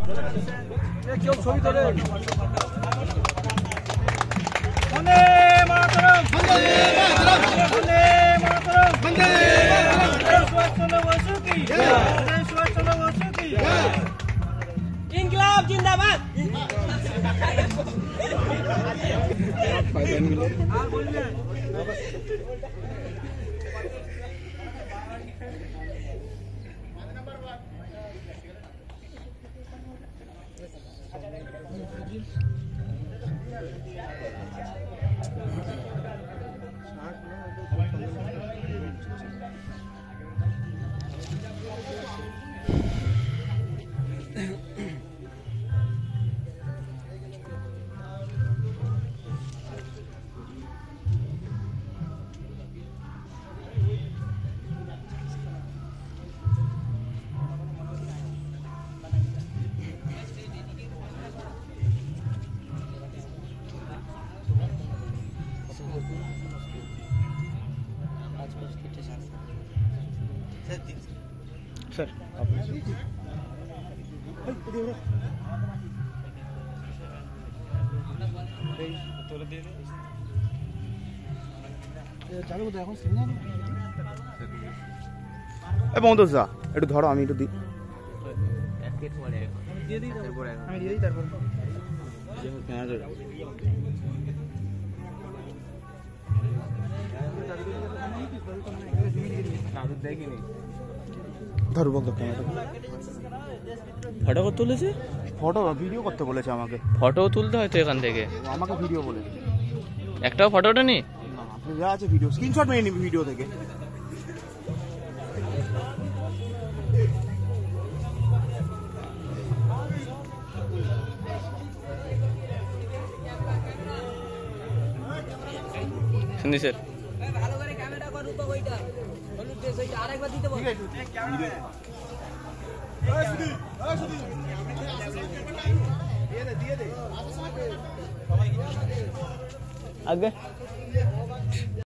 কেউ ছবি তোলে। বন্দে মাতরম, বন্দে মাতরম, বন্দে মাতরম, বন্দে মাতরম। সুভাষচন্দ্র বসু কি জয়, সুভাষচন্দ্র বসু কি জয়। ইনকিলাব জিন্দাবাদ। আর বললেন सर বন্ধু যা একটু ধরো, আমি একটু দিই। ধরো বন্ধু ক্যামেরা। ফটো তুলেছে, ফটো ভিডিও করতে বলেছে আমাকে। ফটো তুলতে হয়তো এখান থেকে, আমাকে ভিডিও বলে। একটাও ফটোটা নেই। যা আছে ভিডিও, স্ক্রিনশট মেরে নিবি ভিডিও থেকে। শুনি স্যার। ভালো করে ক্যামেরা কর রূপক ওইটা হলুদ ড্রেস ওইটা আরেকবার দিতে বল। আগে